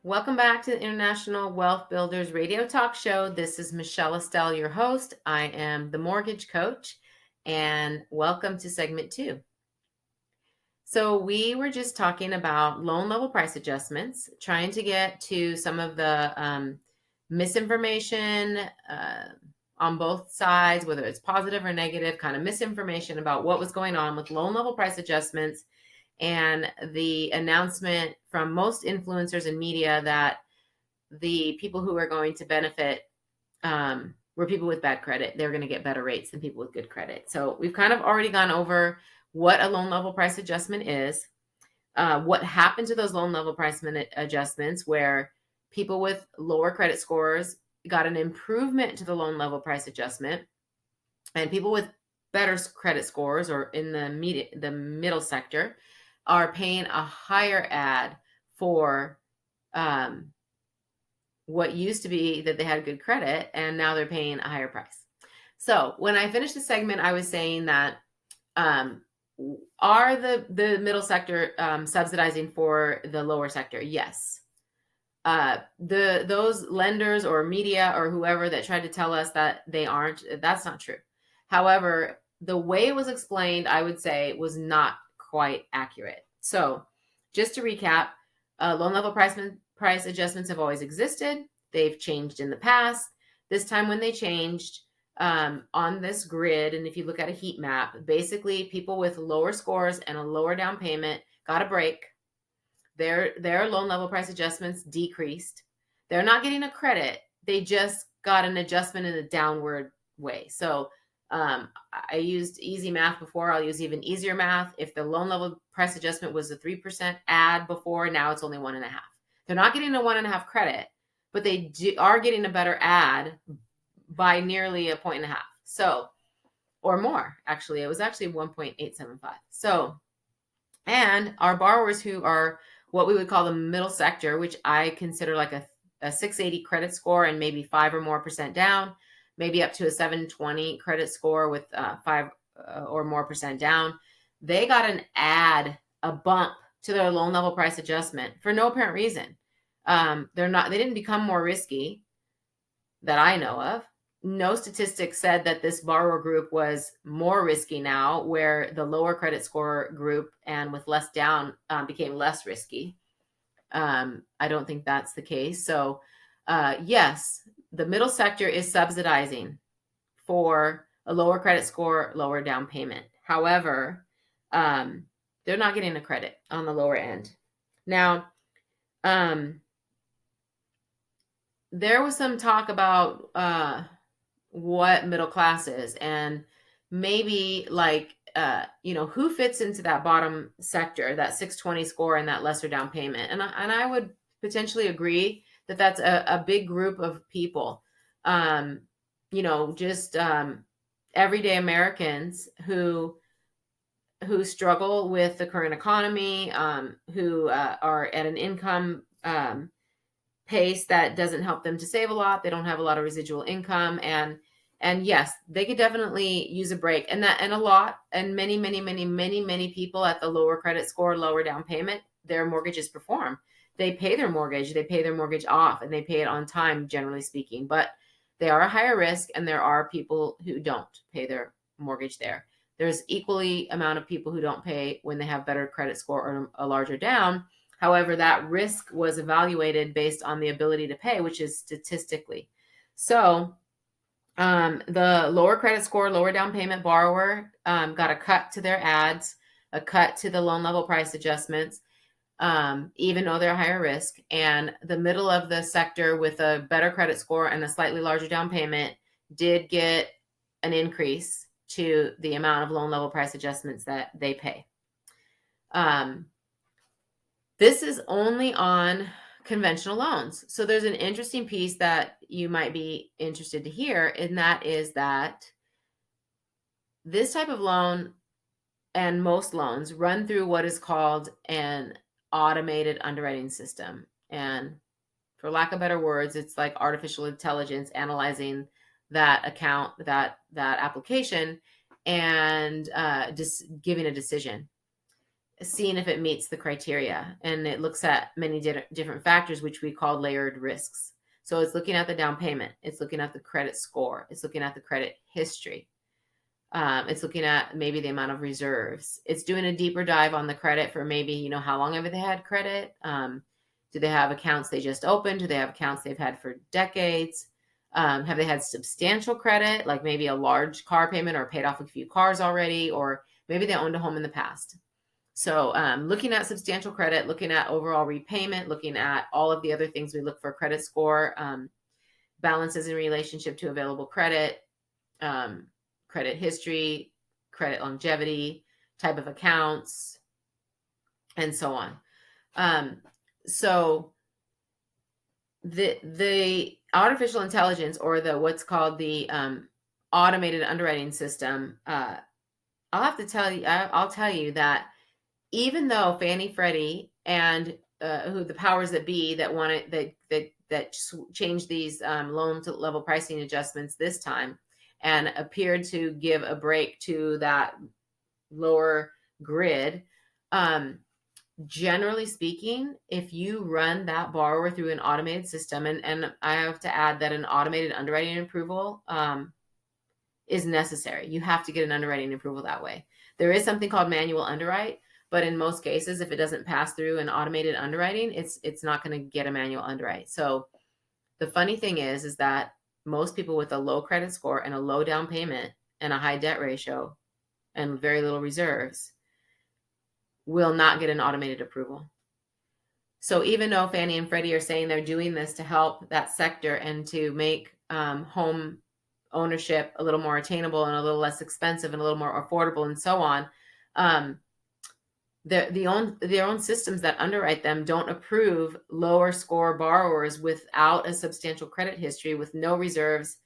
Welcome back to the International Wealth Builders Radio Talk Show. This is Michelle Estelle, your host. I am the mortgage coach, and welcome to segment 2. So we were just talking about loan level price adjustments, trying to get to some of the misinformation on both sides, whether it's positive or negative, kind of misinformation about what was going on with loan level price adjustments and the announcement from most influencers and media that the people who are going to benefit were people with bad credit. They're going to get better rates than people with good credit. So we've kind of already gone over what a loan level price adjustment is, what happened to those loan level price adjustments where people with lower credit scores got an improvement to the loan level price adjustment, and people with better credit scores or in the middle sector are paying a higher ad for what used to be that they had good credit, and now they're paying a higher price. So when I finished the segment, I was saying that are the middle sector subsidizing for the lower sector? Yes. Those lenders or media or whoever that tried to tell us that they aren't, that's not true. However, the way it was explained, I would say, was not quite accurate. So just to recap, loan level price adjustments have always existed. They've changed in the past. This time when they changed on this grid, and if you look at a heat map, basically people with lower scores and a lower down payment got a break. Their loan level price adjustments decreased. They're not getting a credit. They just got an adjustment in a downward way. So I used easy math before. I'll use even easier math. If the loan level price adjustment was a 3% ad before, now it's only 1.5%. They're not getting a 1.5% credit, but they are getting a better ad by nearly 1.5 points. So, or more, actually. It was actually 1.875. So, and our borrowers who are what we would call the middle sector, which I consider like a 680 credit score and maybe 5% or more down, maybe up to a 720 credit score with 5% or more down. They got an ad, a bump to their loan level price adjustment for no apparent reason. They didn't become more risky that I know of. No statistics said that this borrower group was more risky now, where the lower credit score group and with less down became less risky. I don't think that's the case. So yes, the middle sector is subsidizing for a lower credit score, lower down payment. However, they're not getting a credit on the lower end. Now, there was some talk about what middle class is, and maybe like, who fits into that bottom sector, that 620 score and that lesser down payment. And I would potentially agree that that's a big group of people, just everyday Americans who struggle with the current economy, who are at an income pace that doesn't help them to save a lot. They don't have a lot of residual income, and yes, they could definitely use a break. And many people at the lower credit score, lower down payment, their mortgages perform. They pay their mortgage off, and they pay it on time, generally speaking. But they are a higher risk, and there are people who don't pay their mortgage there. There's equally amount of people who don't pay when they have better credit score or a larger down. However, that risk was evaluated based on the ability to pay, which is statistically. So the lower credit score, lower down payment borrower got a cut to their ads, a cut to the loan level price adjustments, even though they're higher risk. And the middle of the sector with a better credit score and a slightly larger down payment did get an increase to the amount of loan level price adjustments that they pay. This is only on conventional loans. So there's an interesting piece that you might be interested to hear, and that is that this type of loan and most loans run through what is called an automated underwriting system. And for lack of better words, it's like artificial intelligence analyzing that account, that application, and just giving a decision. seeing if it meets the criteria. And it looks at many different factors, which we call layered risks. So it's looking at the down payment. It's looking at the credit score. It's looking at the credit history. It's looking at maybe the amount of reserves. It's doing a deeper dive on the credit for maybe, how long have they had credit? Do they have accounts they just opened? Do they have accounts they've had for decades? Have they had substantial credit, like maybe a large car payment or paid off a few cars already, or maybe they owned a home in the past? So looking at substantial credit, looking at overall repayment, looking at all of the other things we look for: credit score, balances in relationship to available credit, credit history, credit longevity, type of accounts, and so on. So the artificial intelligence, or the what's called the automated underwriting system, I'll tell you that even though Fannie, Freddie, and who the powers that be that wanted that changed these loan to level pricing adjustments this time and appeared to give a break to that lower grid, generally speaking, if you run that borrower through an automated system, and I have to add that an automated underwriting approval is necessary. You have to get an underwriting approval that way. There is something called manual underwrite, but in most cases, if it doesn't pass through an automated underwriting, it's not going to get a manual underwrite. So the funny thing is that most people with a low credit score and a low down payment and a high debt ratio and very little reserves will not get an automated approval. So even though Fannie and Freddie are saying they're doing this to help that sector and to make home ownership a little more attainable and a little less expensive and a little more affordable and so on, their own systems that underwrite them don't approve lower score borrowers without a substantial credit history, with no reserves,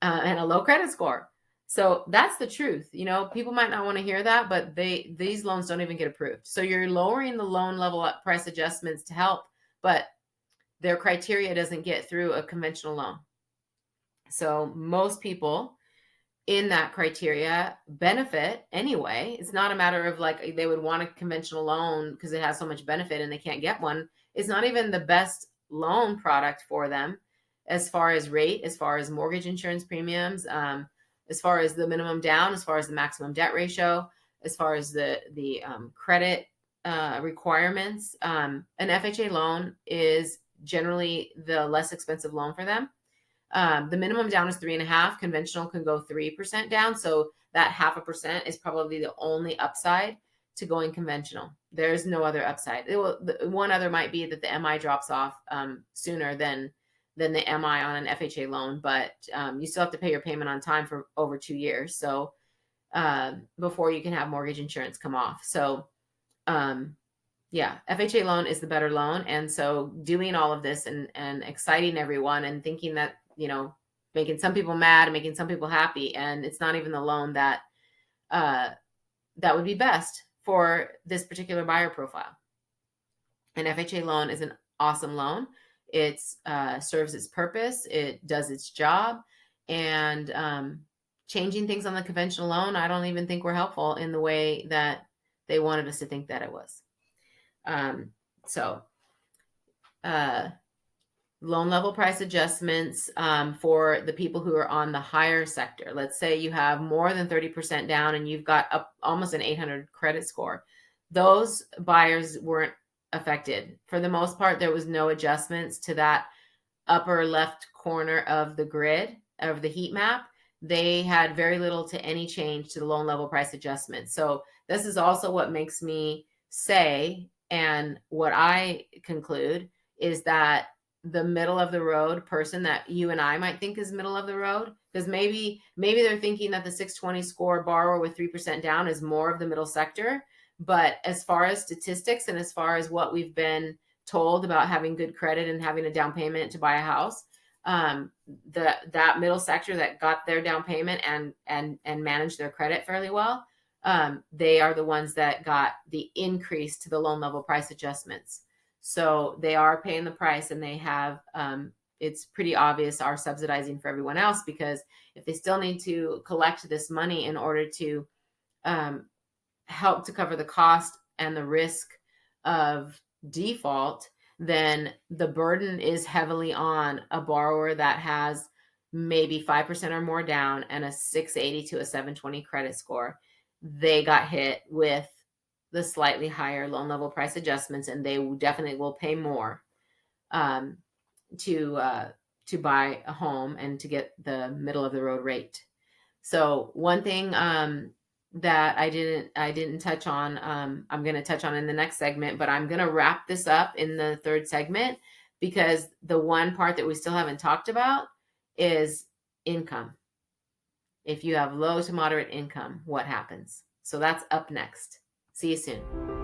and a low credit score. So that's the truth. People might not want to hear that, but these loans don't even get approved. So you're lowering the loan level price adjustments to help, but their criteria doesn't get through a conventional loan. So most people in that criteria benefit anyway. It's not a matter of like they would want a conventional loan because it has so much benefit and they can't get one. It's not even the best loan product for them as far as rate, as far as mortgage insurance premiums, as far as the minimum down, as far as the maximum debt ratio, as far as the credit requirements. An FHA loan is generally the less expensive loan for them. The minimum down is 3.5%. Conventional can go 3% down. So that 0.5% is probably the only upside to going conventional. There's no other upside. One other might be that the MI drops off sooner than the MI on an FHA loan, but you still have to pay your payment on time for over 2 years. So before you can have mortgage insurance come off. So yeah, FHA loan is the better loan. And so doing all of this and exciting everyone and thinking that, making some people mad and making some people happy. And it's not even the loan that would be best for this particular buyer profile. An FHA loan is an awesome loan. It serves its purpose. It does its job. And changing things on the conventional loan, I don't even think were helpful in the way that they wanted us to think that it was. Loan level price adjustments for the people who are on the higher sector. Let's say you have more than 30% down and you've got almost an 800 credit score. Those buyers weren't affected. For the most part, there was no adjustments to that upper left corner of the grid, of the heat map. They had very little to any change to the loan level price adjustment. So this is also what makes me say, and what I conclude, is that the middle of the road person that you and I might think is middle of the road, because maybe they're thinking that the 620 score borrower with 3% down is more of the middle sector. But as far as statistics and as far as what we've been told about having good credit and having a down payment to buy a house, that middle sector that got their down payment and managed their credit fairly well, they are the ones that got the increase to the loan level price adjustments. So they are paying the price, and they have, it's pretty obvious, are subsidizing for everyone else, because if they still need to collect this money in order to help to cover the cost and the risk of default, then the burden is heavily on a borrower that has maybe 5% or more down and a 680 to a 720 credit score. They got hit with the slightly higher loan level price adjustments, and they definitely will pay more um, to buy a home and to get the middle of the road rate. So one thing that I didn't touch on, I'm going to touch on in the next segment, but I'm going to wrap this up in the third segment, because the one part that we still haven't talked about is income. If you have low to moderate income, what happens? So that's up next. See you soon.